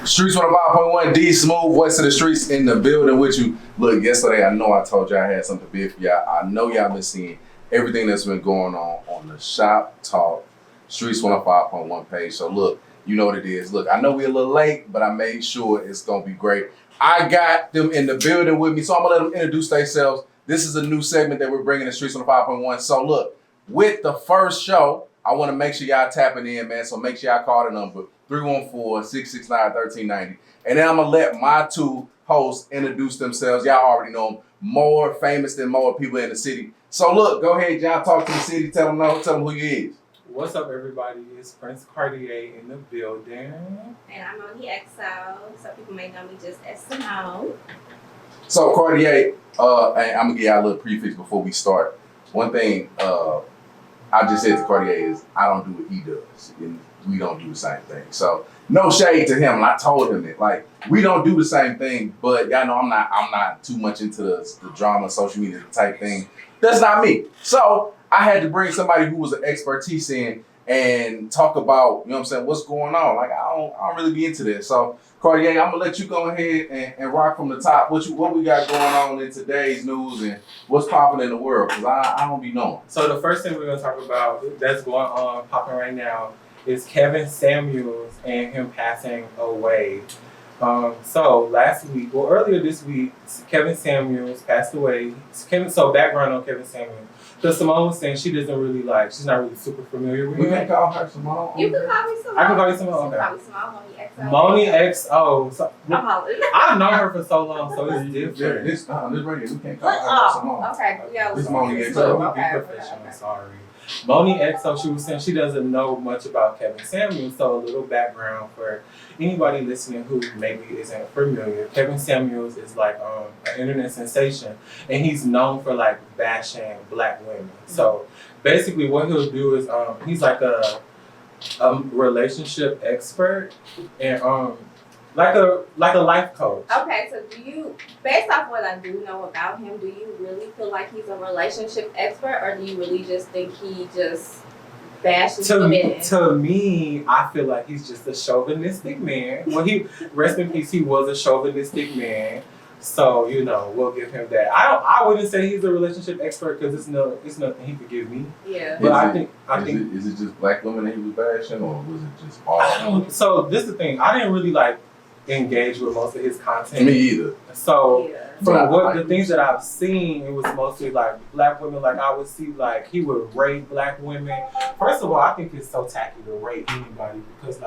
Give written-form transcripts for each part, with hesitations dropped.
Streetz105.1, Dsmoovee, voice of the streets in the building with you. Look, yesterday I know I told y'all I had something big for y'all. I know y'all been seeing everything that's been going on the Shop Talk Streetz105.1 page. So look, you know what it is. Look, I know we're a little late, but I made sure it's gonna be great. I got them in the building with me, so I'm gonna let them introduce themselves. This is a new segment that we're bringing to Streetz105.1. So look, with the first show, I want to make sure y'all tapping in, man. So make sure y'all call the number 314-669-1390. And then I'm going to let my two hosts introduce themselves. Y'all already know them. More famous than more people in the city. So look, go ahead, y'all. Talk to the city. Tell them who you is. What's up, everybody? It's Prince Cartier in the building. And I'm Moni XO. Some people may know me just as Simone. So Cartier, and I'm going to give y'all a little prefix before we start. One thing I just said to Cartier is I don't do what he does. And we don't do the same thing. So no shade to him. And I told him that, like, we don't do the same thing, but y'all know I'm not too much into the drama, social media type thing. That's not me. So I had to bring somebody who was an expertise in and talk about, you know what I'm saying, what's going on. Like, I don't really be into this. So Cartier, I'm gonna let you go ahead and rock from the top. What we got going on in today's news and what's popping in the world, because I don't be knowing. So the first thing we're gonna talk about that's going on, popping right now, is Kevin Samuels and him passing away. So earlier this week, Kevin Samuels passed away. So background on Kevin Samuels. Because Simone was saying she's not really super familiar with him. We can't call her Simone. You can call me Simone. I can call you Simone, okay. You can call me Simone, Moni XO. So, Moni. I've known her for so long, so it's different. This radio, we can't call her Simone. Okay, yeah. This Moni XO. Be professional, sorry. Moni XO, she was saying she doesn't know much about Kevin Samuels, so a little background for anybody listening who maybe isn't familiar. Kevin Samuels is like an internet sensation, and he's known for like bashing black women. So basically what he'll do is he's like a relationship expert and like a life coach. Okay, so based off what I do know about him, do you really feel like he's a relationship expert, or do you really just think he just bashes women? To me, I feel like he's just a chauvinistic man. Well, rest in peace, he was a chauvinistic man. So, we'll give him that. I wouldn't say he's a relationship expert because it's nothing he could give me. Yeah. But Is it just black women that he was bashing, or was it just all? So this is the thing. I didn't really engage with most of his content. Me either. So from the things that I've seen, it was mostly like black women. Like I would see he would rape black women. First of all, I think it's so tacky to rape anybody because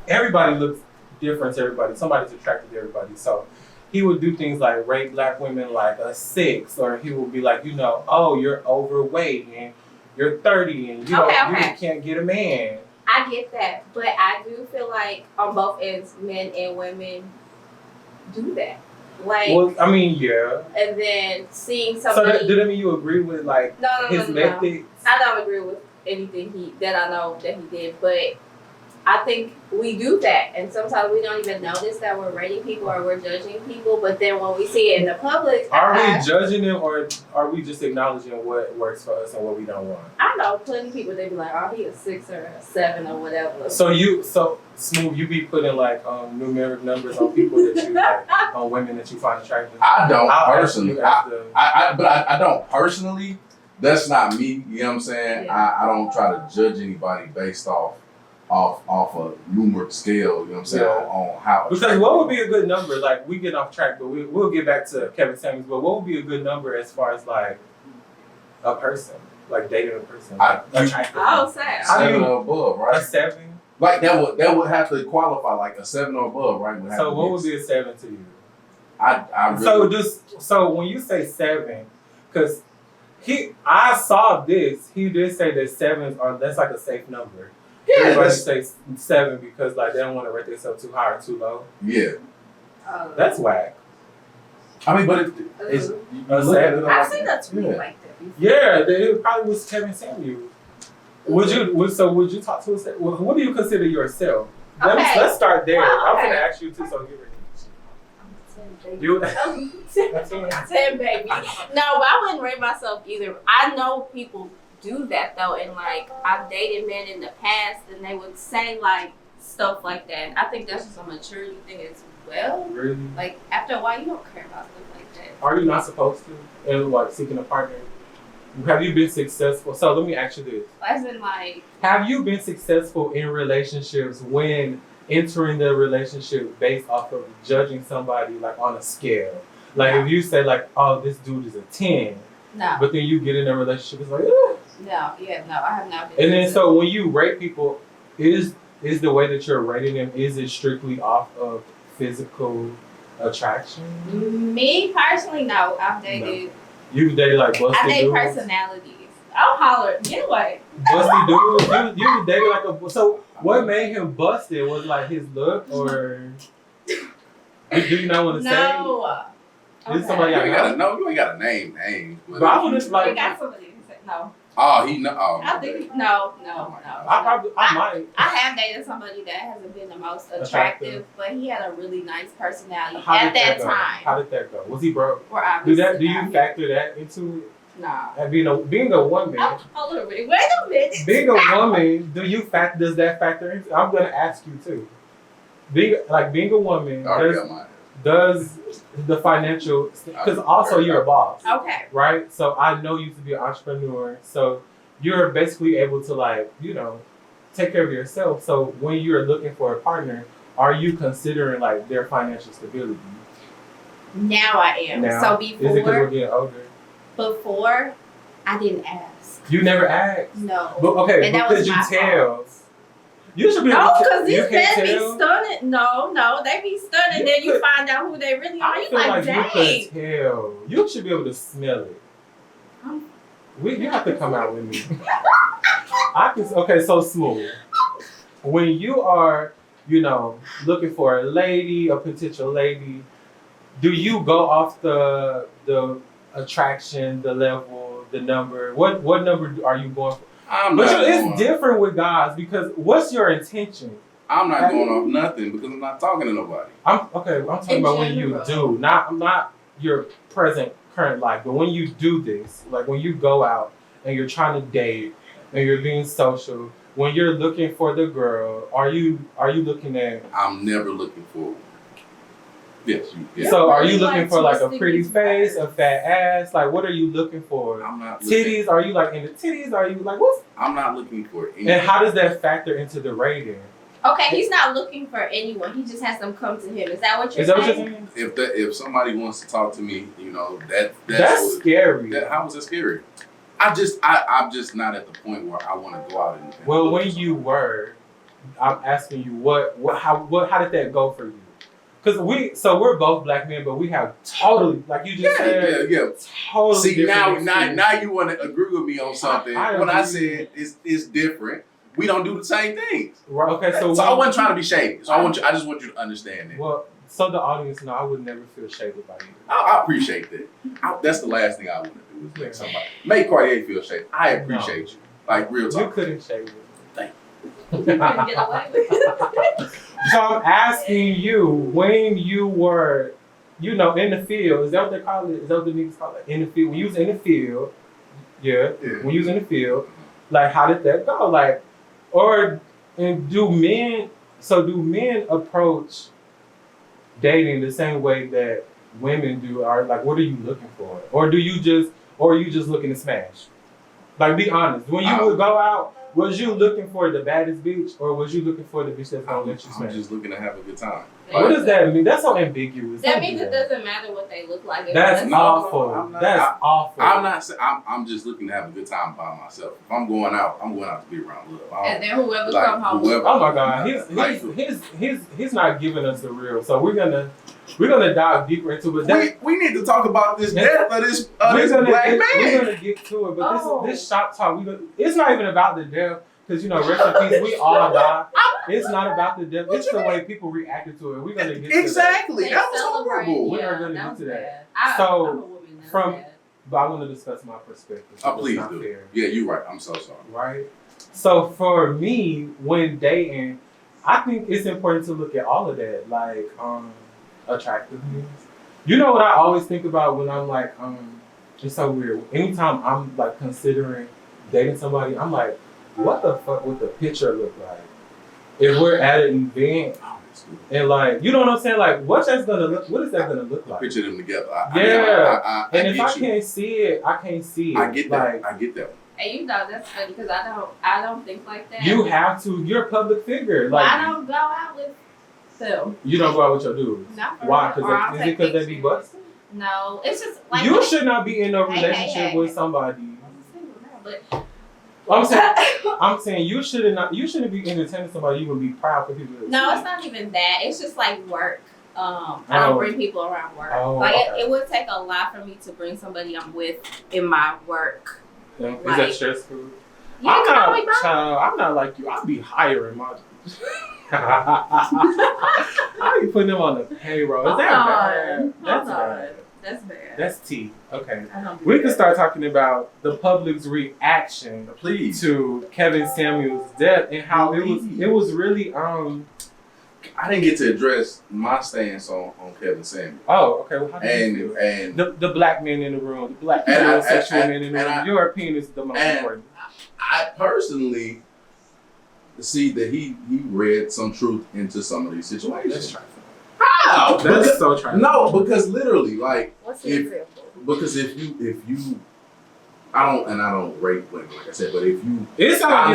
everybody looks different to everybody. Somebody's attracted to everybody. So he would do things like rape black women like a 6, or he would be like, oh, you're overweight and you're 30 and you can't get a man. I get that, but I do feel like on both ends, men and women do that. Yeah. And then seeing somebody. So that mean you agree with his methods? No. I don't agree with anything that I know that he did, but I think we do that, and sometimes we don't even notice that we're rating people or we're judging people. But then when we see it in the public, are we judging them, or are we just acknowledging what works for us and what we don't want? I know plenty of people. They be like, "Oh, he a 6 or a 7 or whatever." So Smooth, you be putting numeric numbers on people that you on women that you find attractive. I don't personally. I don't personally. That's not me. You know what I'm saying? Yeah. I don't try to judge anybody based off a numeric scale, you know what I'm saying, on how. Because what would be a good number? We get off track, but we'll get back to Kevin Samuels. But what would be a good number as far as a person, dating a person? Attractive. I would say 7 or above, right? A 7. That would have to qualify a 7 or above, right? So what would be a 7 to you? I really. So when you say 7, because I saw this, he did say that 7s that's a safe number. Yeah, everybody say 7 because they don't want to rate themselves too high or too low. Yeah. That's whack. I mean, but it's I've seen that tweet like that before. Yeah, it probably was Kevin Samuels. Would you talk to us? What do you consider yourself? Let's start there. I'm gonna ask you too, so get ready. 10, baby. No, but I wouldn't rate myself either. I know people do that though, and I've dated men in the past, and they would say stuff like that. I think that's just a maturity thing as well. Really? Like after a while, you don't care about stuff like that. Are you not supposed to? And like seeking a partner? Have you been successful? So let me ask you this. As in like, Have you been successful in relationships when entering the relationship based off of judging somebody like on a scale? Like if you say like, oh, this dude is a 10, no. but then you get in a relationship, it's like, No, I have not been. and then so when you rate people, is the way that you're rating them, is it strictly off of physical attraction? Me personally, no. I've dated. You've dated like busty I date dudes? personalities. I'll holler. Get away. Busty dudes? You dated like a... So what made him busted? Was like his look or... Do you not want to say? No. Did somebody You ain't got gotta know. You ain't gotta name names. But I would just I like... got somebody to say no. Oh, he know. Oh, I think no. I might. I have dated somebody that hasn't been the most attractive, but he had a really nice personality How at did that go? time. How did that go? Was he broke? We're obviously Do you not. factor that into it? Nah. And being a woman, Hold on a minute. Wait a minute. being a woman, does that factor into? I'm gonna ask you too. Being a woman, already got mine. does the financial, because also you're a boss, Okay. right? So I know you to be an entrepreneur, so you're basically able to like, take care of yourself. So when you're looking for a partner, are you considering like their financial stability? Now I am. Now, So is it because we're getting older? before, I didn't ask. You never asked. No. But okay, And that because was you my tell. fault. You should be able No, to because you these can't men be tell. stunning. No, they be stunning. You Then you could- find out who they really are. I You feel like, like dang. you could tell. You should be able to smell it. You have to come out with me. Okay, so Smooth. When you are, looking for a lady, a potential lady, do you go off the attraction, the level, the number? What number are you going for? It's different with guys because what's your intention? I'm not going off nothing because I'm not talking to nobody. I'm talking about when you do, not your current life, but when you do this, like when you go out and you're trying to date and you're being social, when you're looking for the girl, are you looking at? I'm never looking for one. Yes, you. Yeah. So are you Really looking like for like a twisting pretty his face, a words. fat ass? Like what are you looking for? I'm not looking. Titties? Are you like into titties? Are you like what's? I'm not looking for anything. And how does that factor into the rating? Okay, he's not looking for anyone. He just has them come to him. Is that what you're Is that what you're saying? saying? If somebody wants to talk to me, That's scary. How is that scary? I'm just not at the point where I want to go out and. Well, look when for you something. were, I'm asking you how did that go for you? Because we're both black men, but we have totally, like you just said, Yeah. totally See different now experiences. you want to agree with me on something. I When I agree. said it's different, we don't do the same things. Right, okay, So I wasn't trying to be shady. So I just want you to understand that. Well, so the audience know I would never feel shaded by you. I appreciate that. That's the last thing I want to do is make Cartier feel shady. I appreciate you. Like real You talk. couldn't shade me. Thank You couldn't get away with it. So I'm asking you, when you were, in the field, is that what they call it? Is that what the niggas call it? In the field. When you was in the field, when you was in the field, like how did that go? Like, do men approach dating the same way that women do? Or like, what are you looking for? Or are you just looking to smash? Like, be honest. When you would go out, was you looking for the baddest bitch, or was you looking for the bitch that's gonna let you I'm smash? just looking to have a good time. What does that mean? That's so ambiguous. That Don't means do it that. doesn't matter what they look like. That's No, awful. I'm not- That's awful. I'm not saying I'm just looking to have a good time by myself. If I'm going out to be around love. And then whoever Like, come home. whoever- Oh my God, he's not giving us the real. So we're gonna dive deeper into it. We need to talk about this death of this We're gonna black get, man. We're gonna get to it, but this shop talk. It's not even about the death, because rest in peace. We all die. It's not about the death. It's the way people reacted to it. We're gonna get Exactly. They That was celebrate. horrible. We Yeah, are gonna that get was to that. bad. So, I'm a woman. That's from- bad. But I want to discuss my perspective. Oh, It's please not do. fair. Yeah, you're right. I'm so sorry. Right? So for me, when dating, I think it's important to look at all of that, like attractiveness. You know what I always think about when I'm like, it's so weird. Anytime I'm like considering dating somebody, I'm like, what the fuck would the picture look like? if we're at an event and like, you know what I'm saying? Like, what is that gonna look like? Picture them together. And if I can't see it, I can't see it. I get that. Like, I get that. And you know that's funny because I don't think like that. you have to. You're a public figure. Like, I don't go out with them. you don't go out with your dudes. Not for Why? real. Or I'll Is it take because they be pictures. busted? No, it's just like You should not be in a Hey, relationship hey. with somebody. But I'm saying you shouldn't be entertaining somebody you would be proud for people to no, see. it's not even that. It's just like work. I Oh. don't bring people around work. Oh, like okay. it would take a lot for me to bring somebody I'm with in my work. Yeah. Is like- that stressful? Yeah, I'm not like you. I'll be hiring my I be putting them on the payroll. Is that bad? That's bad. That's bad. That's T. Okay. I don't do We that. can start talking about the public's reaction Please. to Kevin Samuels' death and how Please. it was really I didn't get to address my stance on Kevin Samuels. oh, okay. Well, how do you feel? And The black men in the room, the black And I- heterosexual and- men in the and room. I- Your opinion is the most and- important. I personally see that he read some truth into some of these situations. That's trifling. How? That's so trifling. No, because literally, like, What's the if- example? because if you, I don't rate women, like I said, but if you It's not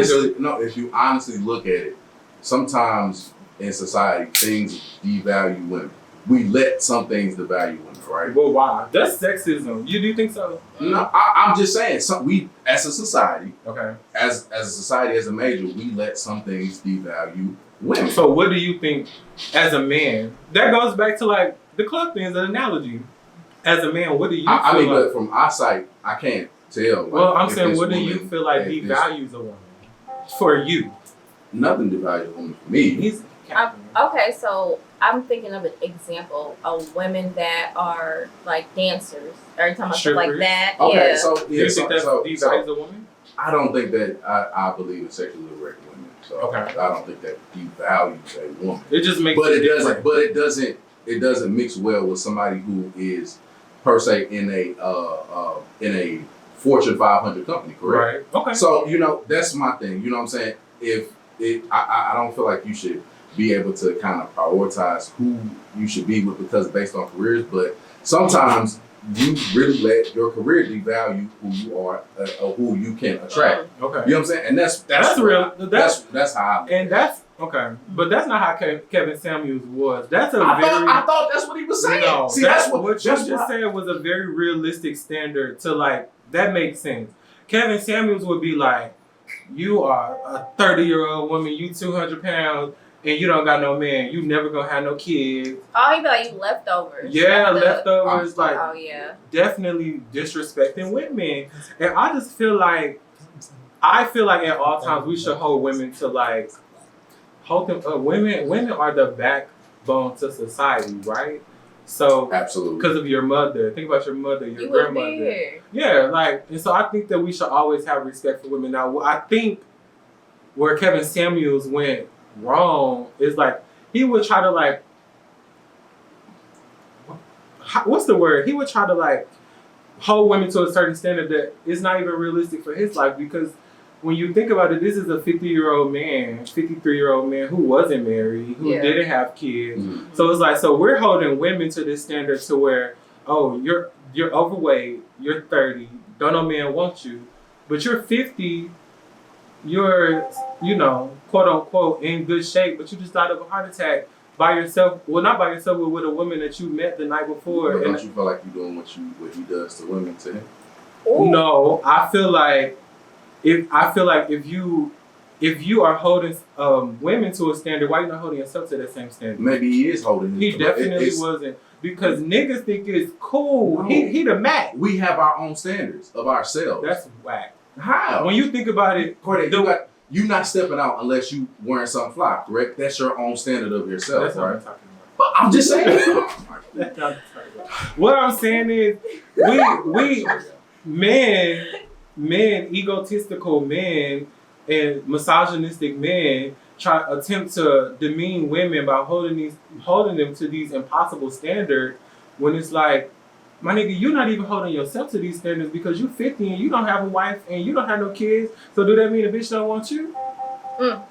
if you honestly look at it, sometimes in society things devalue women. We let some things devalue women, right? well, why? That's sexism. You do think so? No, I'm just saying. We, as a society, Okay. as a society, as a major, we let some things devalue women. So what do you think as a man? That goes back to like the club thing as an analogy. As a man, what do you I feel mean, like? but from our side, I can't tell. Like, Well, I'm if saying, this what do you woman- feel like if this- devalues a woman? For you. Nothing devalues a woman for me. He's Okay, so I'm thinking of an example of women that are like dancers. Are you talking about stuff like Strippers? that? Okay, Yeah. so do yeah, you think that so devalues a woman? I don't think that I believe in sexually liberating women. So Okay. I don't think that devalues a woman. It just makes But it different. doesn't. It doesn't mix well with somebody who is per se in a Fortune 500 company, correct? Right. Okay. So that's my thing. You know what I'm saying? I don't feel like you should be able to kind of prioritize who you should be with because based on careers, but sometimes you really let your career devalue who you are or who you can attract. Okay. You know what I'm saying? And That's real. That's how I. And that's okay, but that's not how Kevin Samuels was. That's a I thought that's what he was saying. No, See, that's what you that's just said was a very realistic standard to like. That makes sense. Kevin Samuels would be like, you are a 30-year-old woman, you 200 pounds, and you don't got no man. You never gonna have no kids. Oh, he be like you leftovers. Yeah, Like the- leftovers, like Oh yeah. definitely disrespecting women. And I just feel like at all times we should hold women to like hold them up. Women are the backbone to society, right? So absolutely because of your mother, think about your mother, your You would grandmother. be here. Yeah, like, and so I think that we should always have respect for women. Now, I think where Kevin Samuels went wrong is like he would try to like, what's the word? He would try to like hold women to a certain standard that is not even realistic for his life because when you think about it, this is a 50-year-old man, 53-year-old man who wasn't married, who Yeah. didn't have kids. Mhm. So it's like, so we're holding women to this standard to where, oh, you're overweight, you're 30, don't no man want you, but you're 50, you're, quote unquote, in good shape, but you just died of a heart attack by yourself. Well, not by yourself, but with a woman that you met the night before. But And don't you feel like you're doing what he does to women to him? Ooh. no, I feel like if you are holding women to a standard, why you not holding yourself to that same standard? Maybe he is holding. He it. definitely It's- wasn't because niggas think it's cool. No. He the Mac. We have our own standards of ourselves. That's whack. how. When you think about it, Corday, you not stepping out unless you wearing something fly, correct? That's your own standard of yourself, that's what right? I'm talking about. But I'm just saying. That's not what I'm talking about. What I'm saying is, we men, egotistical men, and misogynistic men attempt to demean women by holding them to these impossible standards. When it's like, my nigga, you're not even holding yourself to these standards because you're 50 and you don't have a wife and you don't have no kids. So do that mean a bitch don't want you? Mm.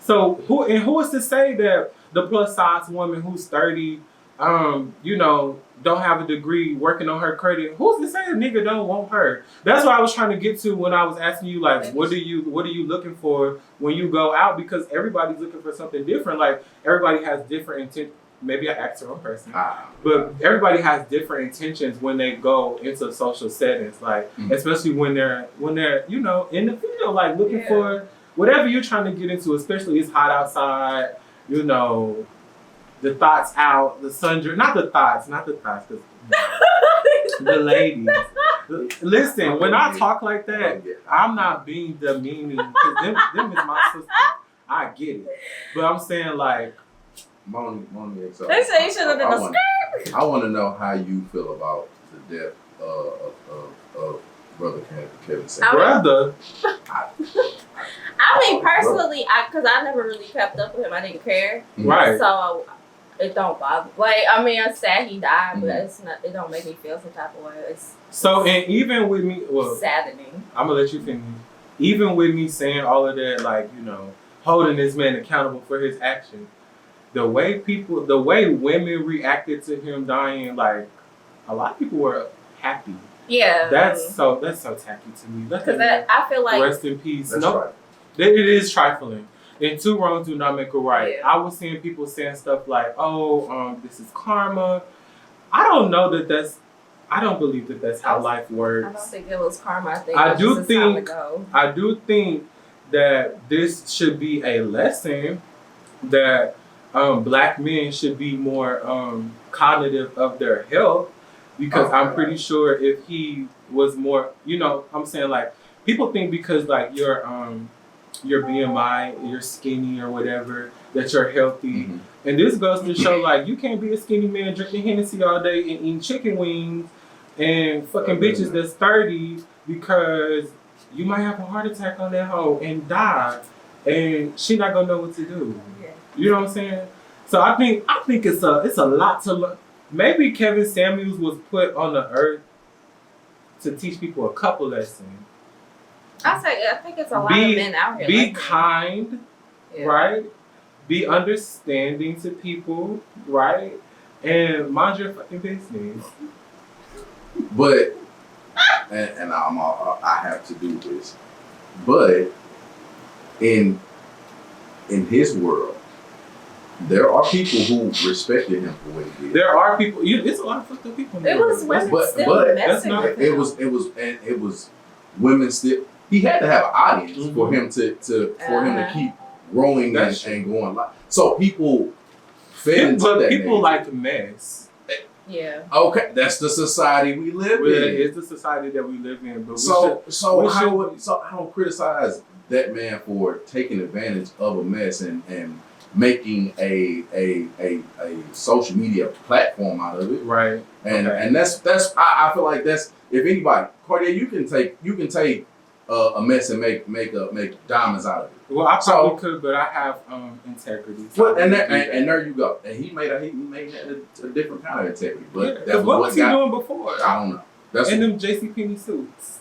So who is to say that the plus size woman who's 30, don't have a degree working on her credit? Who's to say a nigga don't want her? That's what I was trying to get to when I was asking you, like, what are you looking for when you go out? Because everybody's looking for something different. Like, everybody has different intent. Maybe I asked the wrong person, but everybody has different intentions when they go into social settings. Like, especially when they're in the field, like looking for whatever you're trying to get into. Especially it's hot outside. The thoughts out, the sundry, not the thoughts, because the ladies. Listen, when I talk like that, I'm not being demeaning, because them is my sister. I get it. But I'm saying, like, Moni, so they say you should have been a skirt. I want to know how you feel about the death of brother Kevin Samuels. I mean, personally, because I never really kept up with him. I didn't care. Right. So it don't bother. Like, I mean, I'm sad he died, but it's not. It don't make me feel some type of way. It's and even with me, saddening. I'm gonna let you finish. Even with me saying all of that, like, holding this man accountable for his actions, the way women reacted to him dying, like, a lot of people were happy. Yeah. That's so tacky to me. Because I feel like rest in peace. Right. It is trifling. And two wrongs do not make a right. Yeah. I was seeing people saying stuff like, this is karma. I don't believe that that's how life works. I don't think it was karma. I do think that this should be a lesson that Black men should be more cognitive of their health, because I'm pretty sure if he was more, I'm saying, like, people think because, like, your BMI, you're skinny or whatever, that you're healthy. Mm-hmm. And this goes to show, like, you can't be a skinny man drinking Hennessy all day and eating chicken wings and fucking bitches that's 30, because you might have a heart attack on that hoe and die, and she not gonna know what to do. Yeah. You know what I'm saying? So I think it's a lot to learn. Maybe Kevin Samuels was put on the earth to teach people a couple lessons. I think it's a lot of men out here. Be kind, right? Be understanding to people, right? And mind your fucking business. But, and I have to do this, but in his world, there are people who respected him for what he did. There are people. It's a lot of fucked up people. It was women still messing with him. It was women still. He had to have an audience for him to keep growing and going. So people fed into that. But people like to mess. Yeah. Okay, that's the society we live in. It's the society that we live in. But I don't criticize that man for taking advantage of a mess and making a social media platform out of it. Right. And that's I feel like that's, if anybody, Cartier, you can take a mess and make diamonds out of it. Well, I probably could, but I have integrity. So and there you go. And he made a different kind of integrity. But that was what was he doing before? I don't know. That's in them JCPenney suits.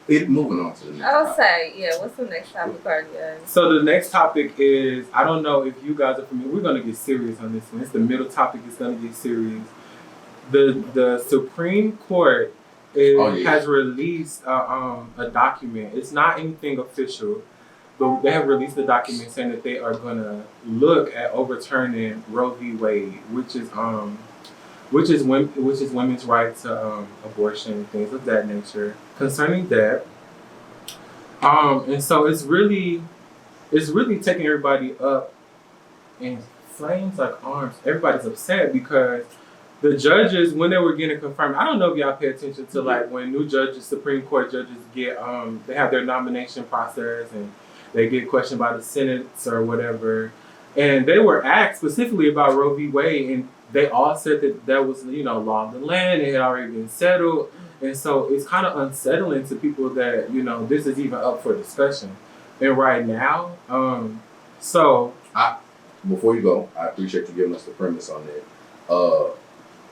Moving on to the next topic. Say, what's the next topic, Cartier? So the next topic is, I don't know if you guys are familiar. We're gonna get serious on this one. It's the middle topic. It's gonna get serious. The Supreme Court has released a document. It's not anything official, but they have released a document saying that they are gonna look at overturning Roe v. Wade, which is women's right to abortion and things of that nature. Concerning that, and so it's really taking everybody up in flames like arms. Everybody's upset because the judges, when they were getting confirmed, I don't know if y'all pay attention to, like, when new judges, Supreme Court judges get, they have their nomination process and they get questioned by the Senate or whatever. And they were asked specifically about Roe v. Wade, and they all said that was, law of the land. It had already been settled. And so it's kind of unsettling to people that, this is even up for discussion. And right now, before you go, I appreciate you giving us the premise on that.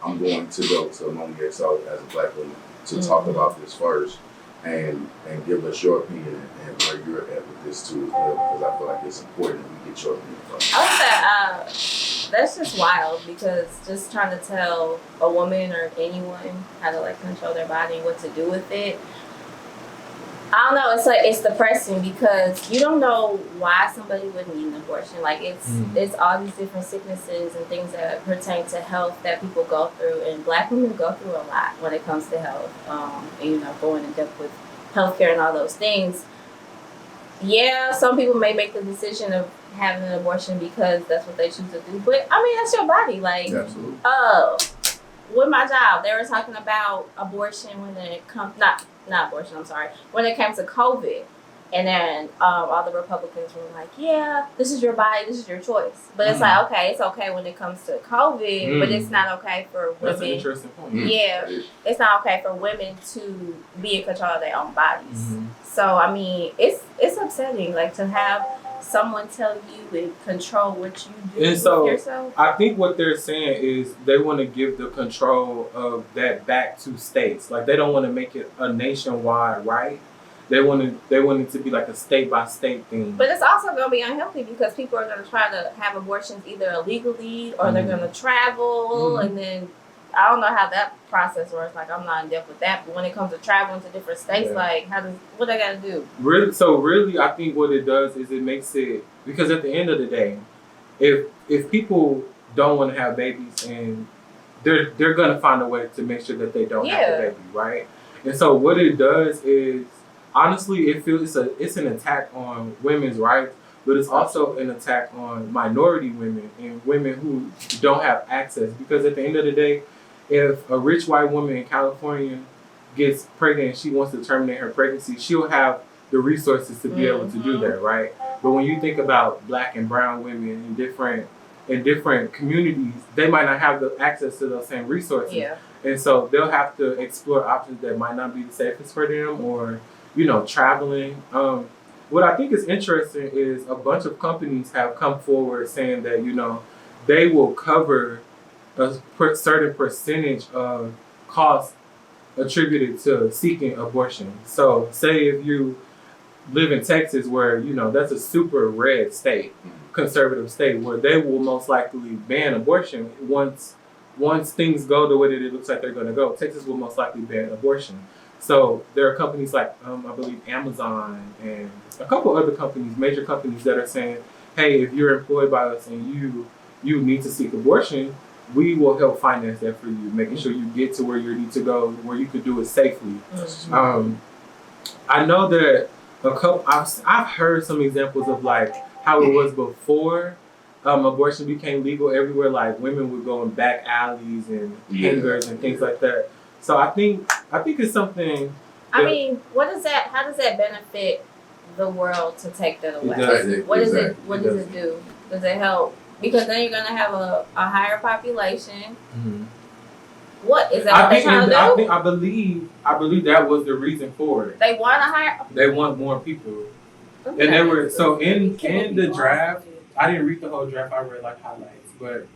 I'm going to go to Moni XO as a Black woman to talk about this first. and give us your opinion and where you're at with this too as well, because I feel like it's important that we get your opinion from you. I would say that's just wild, because just trying to tell a woman or anyone how to like control their body and what to do with it, I don't know. It's like it's depressing because you don't know why somebody would need an abortion. Like it's all these different sicknesses and things that pertain to health that people go through, and Black women go through a lot when it comes to health. And going in depth with healthcare and all those things. Yeah, some people may make the decision of having an abortion because that's what they choose to do. But I mean, that's your body. Like, Absolutely. With my job, they were talking about abortion when it comes not abortion. I'm sorry. When it came to COVID, and then all the Republicans were like, "Yeah, this is your body, this is your choice." But it's like, okay, it's okay when it comes to COVID, but it's not okay for women. That's an interesting point. Yeah, it's not okay for women to be in control of their own bodies. So I mean, it's upsetting, like to have someone tell you and control what you do And with so, yourself. I think what they're saying is they want to give the control of that back to states. Like they don't want to make it a nationwide right. They want it to be like a state by state thing. But it's also going to be unhealthy because people are going to try to have abortions either illegally or they're going to travel, and then I don't know how that process works. Like I'm not in depth with that, but when it comes to traveling to different states, like what they got to do? Really, I think what it does is it makes it, because at the end of the day, if people don't want to have babies, and they're gonna find a way to make sure that they don't have the baby, right? And so what it does is, honestly, it feels it's an attack on women's rights, but it's also an attack on minority women and women who don't have access. Because at the end of the day, if a rich white woman in California gets pregnant and she wants to terminate her pregnancy, she'll have the resources to be able to do that, right? But when you think about Black and brown women in different communities, they might not have the access to those same resources. Yeah. And so they'll have to explore options that might not be the safest for them, or, traveling. What I think is interesting is a bunch of companies have come forward saying that, they will cover a certain percentage of costs attributed to seeking abortion. So say if you live in Texas where, that's a super red state, conservative state, where they will most likely ban abortion once things go the way that it looks like they're going to go. Texas will most likely ban abortion. So there are companies like, I believe Amazon and a couple other companies, major companies, that are saying, hey, if you're employed by us and you need to seek abortion, we will help finance that for you, making sure you get to where you need to go, where you can do it safely. I know that I've heard some examples of like how it was before abortion became legal everywhere. Like women would go in back alleys and hangars and things like that. So I think it's something. I mean, how does that benefit the world to take that away? What does it do? Does it help? Because then you're gonna have a higher population. What is that? What they're trying to do? I believe that was the reason for it. They want a higher. They want more people, and they were so in the draft. I didn't read the whole draft. I read like highlights, but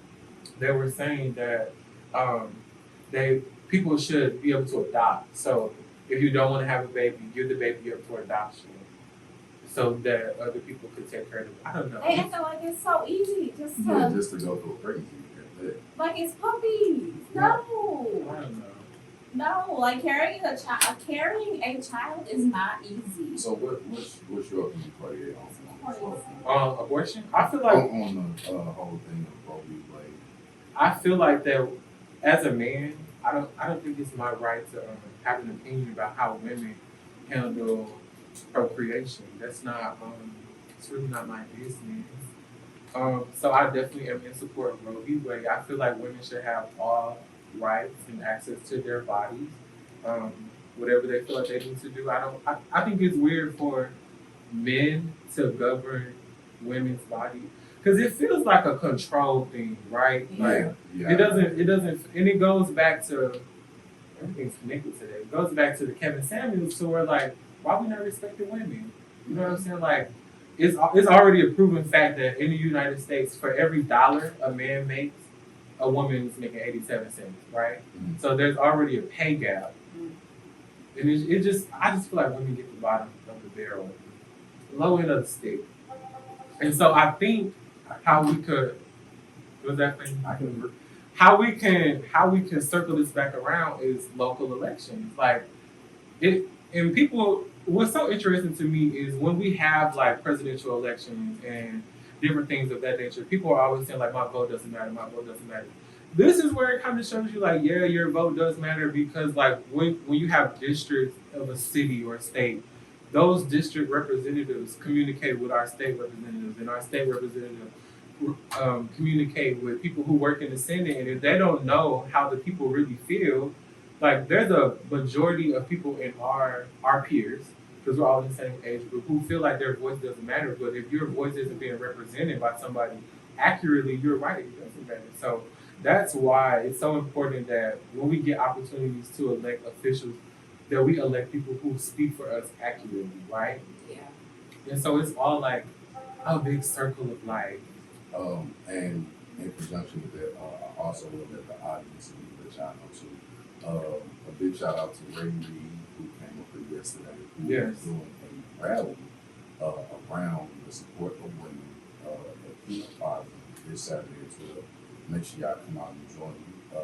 they were saying that people should be able to adopt. So if you don't want to have a baby, give the baby up for adoption, so that other people could take care of it. I don't know. They act like it's so easy just to go through a pregnancy. Like it's puppies. No. I don't know. No, like carrying a child is not easy. So what's your opinion, Cartier, on abortion? I feel like on the whole thing of Roe v. Wade. I feel like that as a man, I don't think it's my right to have an opinion about how women handle procreation. That's not it's really not my business. So I definitely am in support of Roe v. Wade. I feel like women should have all rights and access to their bodies, whatever they feel like they need to do. I think it's weird for men to govern women's bodies, because it feels like a control thing, right? Like it doesn't, and it goes back to everything's connected to that. It goes back to the Kevin Samuels tour, like why we not respecting women? You know what I'm saying? Like it's already a proven fact that in the United States, for every $1 a man makes, a woman is making 87 cents, right? So there's already a pay gap. And I just feel like women get the bottom of the barrel, low end of the stick. And so I think how we could, was that thing? I can agree. How we can circle this back around is local elections. Like it, and people, what's so interesting to me is when we have like presidential elections and different things of that nature, people are always saying like, my vote doesn't matter, my vote doesn't matter. This is where it kind of shows you like, yeah, your vote does matter, because like when you have districts of a city or a state, those district representatives communicate with our state representatives, and our state representatives communicate with people who work in the Senate. And if they don't know how the people really feel, like there's a majority of people in our peers, because we're all in the same age group, who feel like their voice doesn't matter. But if your voice isn't being represented by somebody accurately, you're right, it doesn't matter. So that's why it's so important that when we get opportunities to elect officials, that we elect people who speak for us accurately, right? Yeah. And so it's all like a big circle of life. And in conjunction with that, I also want to let the audience and let y'all know too. A big shout out to Ray Reed, who came up here yesterday, who is doing a rally around the support of women at Peanut Park this Saturday as well. Make sure y'all come out and join me. I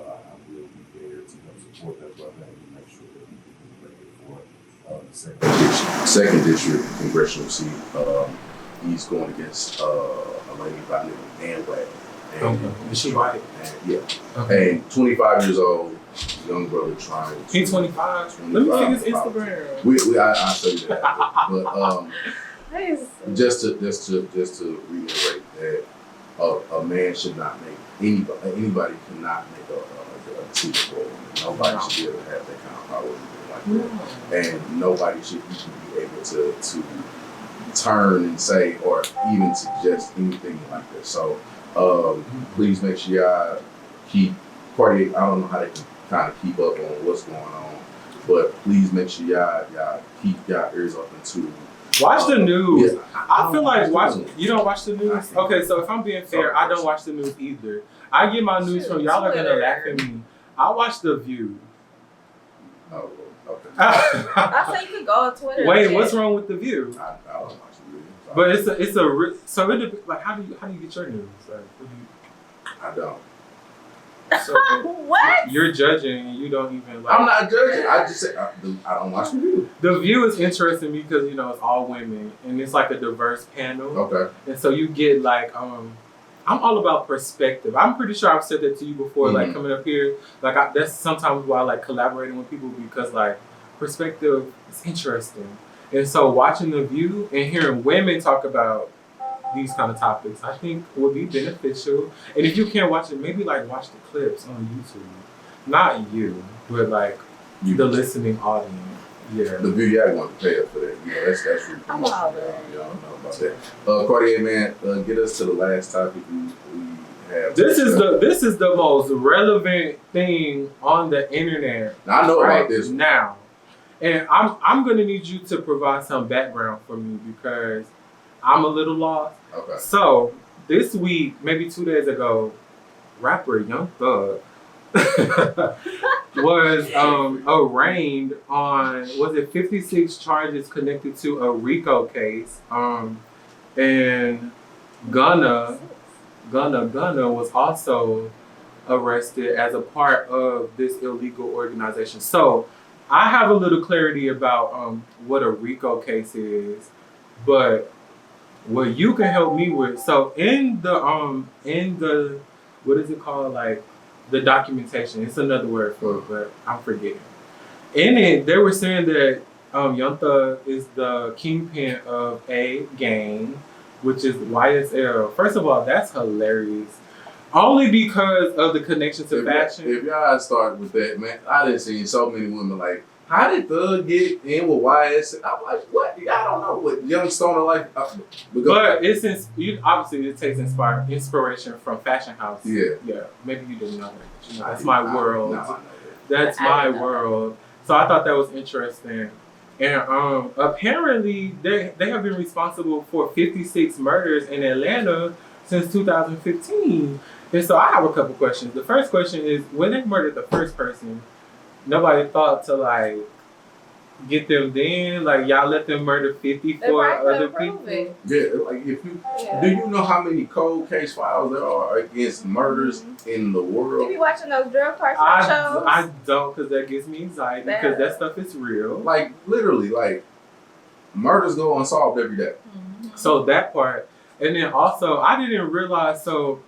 will be there to help support that brother and make sure that we can be ready for the second district congressional seat. He's going against a lady by the name of Ann Wagner. Okay. Is she white? Yeah. Okay. And 25 years old, young brother trying to. He's 25. Let me see his Instagram. I'll show you that. But just to reiterate that a man should not make anybody cannot make a decision for a woman. Nobody should be able to have that kind of power like that. And nobody should even be able to turn and say or even suggest anything like this. So please make sure y'all keep Cartier. I don't know how they can kind of keep up on what's going on, but please make sure y'all keep y'all ears up into. Watch the news. Yeah, I feel like you don't watch the news? Okay, so if I'm being fair, I don't watch the news either. I get my news from, y'all are gonna laugh at me, I watch The View. Oh, okay. I say you could go on Twitter. Wait, what's wrong with The View? I don't watch the news. But so it like how do you get your news? Like, I don't. So what? You're judging and you don't even like. I'm not judging. I just say I don't watch The View. The View is interesting because it's all women and it's like a diverse panel. Okay. And so you get like I'm all about perspective. I'm pretty sure I've said that to you before, like coming up here. Like that's sometimes why I like collaborating with people, because like perspective is interesting. And so watching The View and hearing women talk about these kind of topics, I think would be beneficial. And if you can't watch it, maybe like watch the clips on YouTube. Not you, but like the listening audience. Yeah. The View, y'all want to pay up for that. That's really I'm all y'all don't know about that. Cartier, man, get us to the last topic we have. This is the most relevant thing on the internet. Now, I know about this now. And I'm gonna need you to provide some background for me because I'm a little lost. Okay. So this week, maybe 2 days ago, rapper Young Thug was arraigned on 56 charges connected to a RICO case. And Gunna was also arrested as a part of this illegal organization. So I have a little clarity about what a RICO case is, but what you can help me with. So in the what is it called? Like the documentation. It's another word for it, but I'm forgetting. In it, they were saying that Young Thug is the kingpin of a gang, which is YSL. First of all, that's hilarious. Only because of the connection to fashion. If y'all start with that, man, I done seen so many women like, how did Thug get in with YSL? I'm like, what? Y'all don't know what Young Stoner like. But it's obviously it takes inspiration from Fashion House. Yeah. Maybe you didn't know that. That's my world. No, I know that. That's my world. So I thought that was interesting. And apparently they have been responsible for 56 murders in Atlanta since 2015. And so I have a couple questions. The first question is, when they murdered the first person, nobody thought to like get them then? Like y'all let them murder 54 other people? Yeah, like if you Yeah. do you know how many cold case files there are against murders in the You world? be watching those drug cartel shows? I don't, because that gives me anxiety, because that stuff is real. Like literally, like murders go unsolved every day. So that part, and then also I didn't realize. So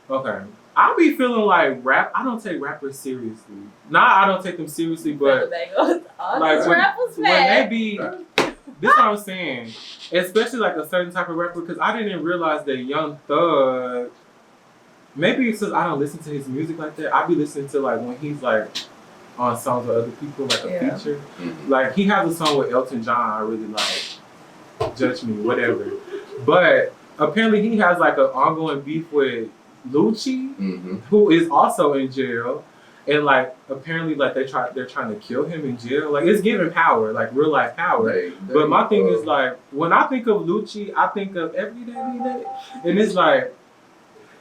okay, I be feeling like I don't take rappers seriously. I don't take them seriously, but like when they be, this what I'm saying, especially like a certain type of rapper, because I didn't realize that Young Thug. Maybe it's because I don't listen to his music like that. I be listening to like when he's like on songs with other people, like a feature. Like he has a song with Elton John I really like. Judge me, whatever. But apparently he has like an ongoing beef with Lucci, who is also in jail. And like apparently like they're trying to kill him in jail. Like it's giving power, like real life power. But my thing is like when I think of Lucci, I think of Everyday Day. And it's like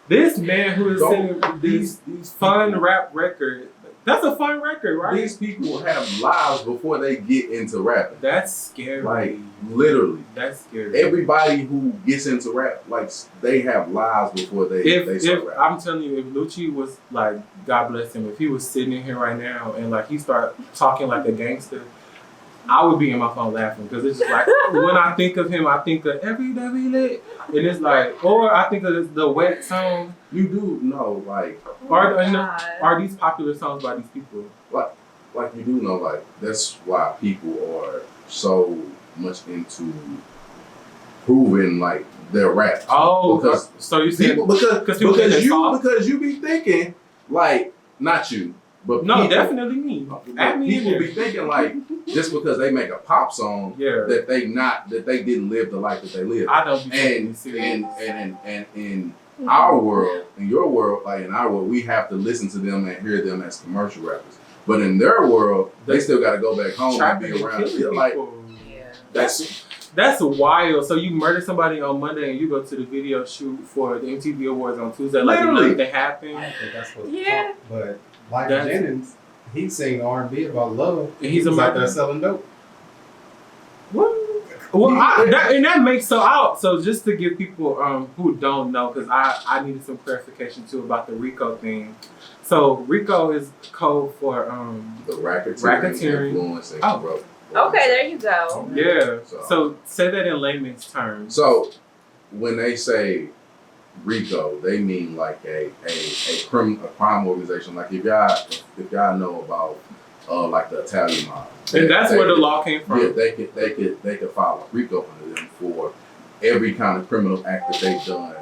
this man who is singing these fun rap record. That's a fun record, right? These people have lives before they get into rapping. That's scary. Like literally. That's scary. Everybody who gets into rap, like they have lives before they start rapping. I'm telling you, if Lucci was like, God bless him, if he was sitting in here right now and like he start talking like a gangster, I would be in my phone laughing, because it's just like when I think of him, I think of Everyday We Lit, and it's like, or I think of the Wet song. You do know, like, are these popular songs by these people? Like you do know, like that's why people are so much into proving like their rap. Oh, because so you see, because you be thinking like not you. But no, people, definitely me. People be thinking like just because they make a pop song that they didn't live the life that they lived. I don't be and in our world, in your world, like in our world, we have to listen to them and hear them as commercial rappers. But in their world, they still got to go back home and be around. Like that's wild. So you murder somebody on Monday and you go to the video shoot for the MTV Awards on Tuesday. Like nothing happened. I don't think that's what. Yeah. But Michael Jennings, he sing R&B about love. And he's out there selling dope. What? Well, that makes so just to give people who don't know, because I needed some clarification too about the RICO thing. So RICO is code for the racketeering. Influencing. Okay, there you go. Yeah. So say that in layman's terms. So when they say RICO, they mean like a crime organization. Like if y'all know about like the Italian mob. And that's where the law came from. Yeah, they could file a RICO under them for every kind of criminal act that they've done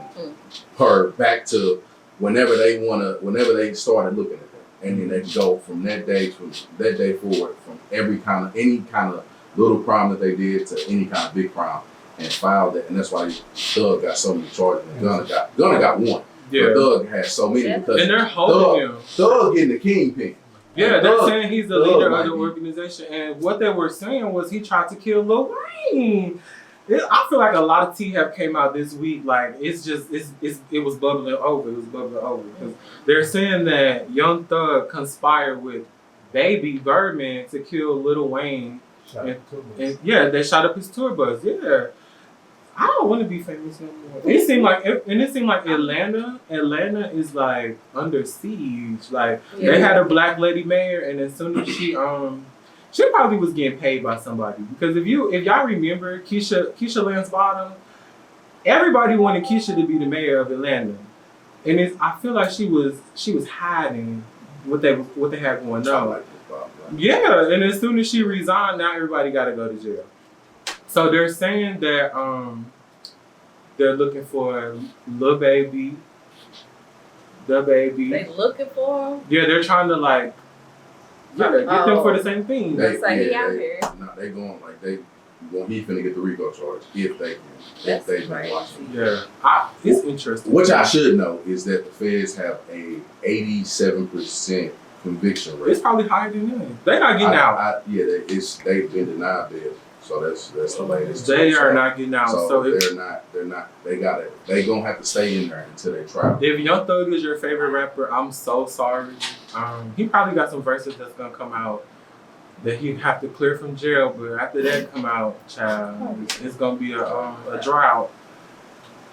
back to whenever they started looking at them. And then they can go from that day forward from any kind of little crime that they did to any kind of big crime and filed it. And that's why Thug got so many charges and Gunna got one. Yeah. But Thug has so many because and they're holding him. Thug getting the kingpin. Yeah, they're saying he's the leader of the organization, and what they were saying was he tried to kill Lil Wayne. I feel like a lot of tea have came out this week. Like it was bubbling over. It was bubbling over because they're saying that Young Thug conspired with Baby Birdman to kill Lil Wayne. And they shot up his tour bus. Yeah. I don't want to be famous no more. It seemed like Atlanta is like under siege. Like they had a black lady mayor, and as soon as she probably was getting paid by somebody, because if y'all remember Keisha Lance-Bottom, everybody wanted Keisha to be the mayor of Atlanta, and I feel like she was hiding what they had going on. Yeah, and as soon as she resigned, now everybody got to go to jail. So they're saying that they're looking for Lil Baby, the Baby. They looking for him? Yeah, they're trying to get them for the same thing. That's like he out here. No, they going he's finna get the RICO charge if they can. That's if they crazy. Yeah, it's interesting. Which I should know is that the feds have a 87% conviction rate. It's probably higher than that. They're not getting out. They've been denied bail. So that's the latest. They are not getting out. So they're not. They gonna have to stay in there until they try. If Young Thug is your favorite rapper, I'm so sorry. He probably got some verses that's gonna come out that he have to clear from jail, but after that come out, child, it's gonna be a drought.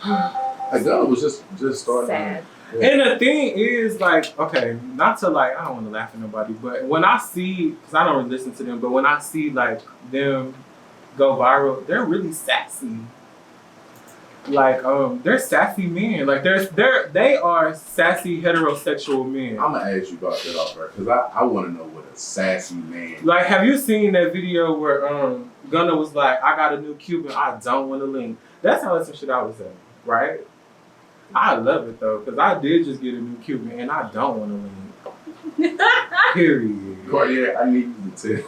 Gunna was just starting. Sad. Yeah. And the thing is, like, okay, not to like, I don't want to laugh at nobody, but when I see, because I don't really listen to them, but when I see like them go viral, they're really sassy. Like, they're sassy men. Like, they are sassy heterosexual men. I'm gonna ask you about that off because I want to know what a sassy man. Like, have you seen that video where Gunna was like, I got a new Cuban, I don't want to link? That's how some shit I was saying, right? I love it though, because I did just get a new Cuban and I don't want to link. Period. Cartier, I need you to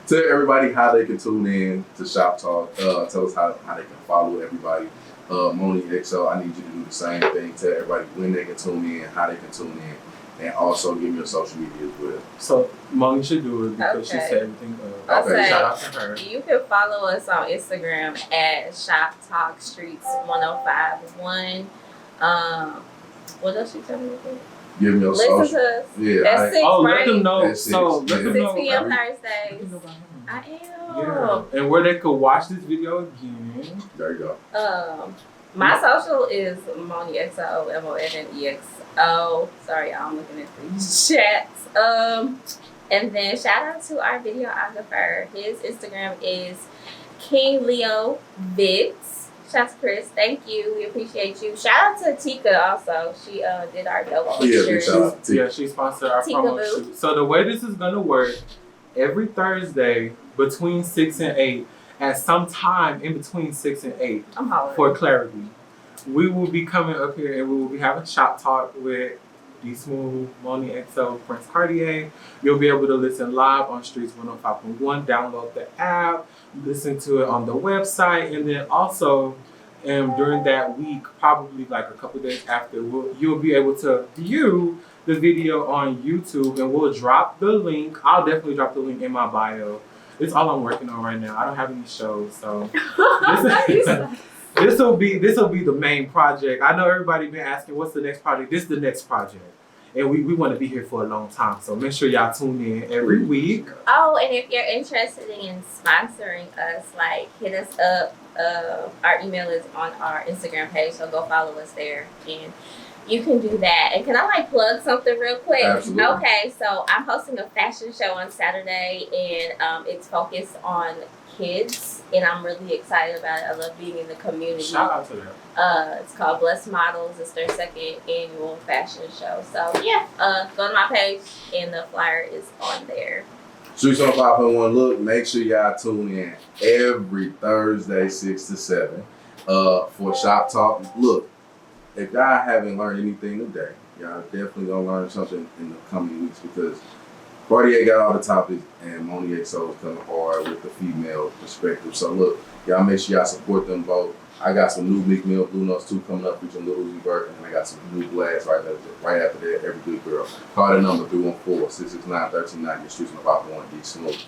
tell everybody how they can tune in to Shop Talk. Tell us how they can follow everybody. Moni XO, I need you to do the same thing. Tell everybody when they can tune in, how they can tune in, and also give me your social media as well. So Moni should do it because she Okay. set everything up. Okay. Shout out to her. You can follow us on Instagram at Shop Talk Streetz105.1. What else you tell me to do? Give me your Listen social. to us. Yeah, That's 6, Oh, right? let them know. That's So six, let them 6 know. p.m. Let Thursdays. them know about her. I am. Yeah, and where they could watch this video again. there you go. My social is Moni XO, MONNEXO. Sorry, y'all, I'm looking at the chats. And then shout out to our videographer. His Instagram is King Leo Vids. Shout out to Chris. Thank you. We appreciate you. Shout out to Tika also. She did our dope Yeah, big pictures. shout out to Yeah, T. she sponsored our Tika promo Boo. shoot. So the way this is gonna work, every Thursday between 6 and 8, at some time in between 6 and 8, I'm hollering. for clarity, we will be coming up here and we will be having Shop Talk with Dsmoovee, Moni XO, Prince Cartier. You'll be able to listen live on Streetz105.1. Download the app, listen to it on the website, and then also during that week, probably like a couple days after, you'll be able to view the video on YouTube, and we'll drop the link. I'll definitely drop the link in my bio. It's all I'm working on right now. I don't have any shows, so this will be the main project. I know everybody been asking what's the next project. This is the next project, and we want to be here for a long time. So make sure y'all tune in every week. Oh, and if you're interested in sponsoring us, like hit us up. Our email is on our Instagram page, so go follow us there, and you can do that. And can I like plug something real quick? Absolutely. Okay, so I'm hosting a fashion show on Saturday, and it's focused on kids, and I'm really excited about it. I love being in the community. Shout out to them. It's called Blessed Models. It's their 2nd annual fashion show. So yeah, go to my page, and the flyer is on there. Streetz105.1. Look, make sure y'all tune in every Thursday, 6 to 7, for Shop Talk. Look, if y'all haven't learned anything today, y'all definitely gonna learn something in the coming weeks because Cartier got all the topics and Moni XO is coming hard with the female perspective. So look, y'all make sure y'all support them both. I got some new Meek Mill Blue Notes 2 coming up featuring Lil Uzi Vert, and I got some new blasts right after that. Every good girl. Call the number 314-669-1390. Streetz105.1. Dsmoovee.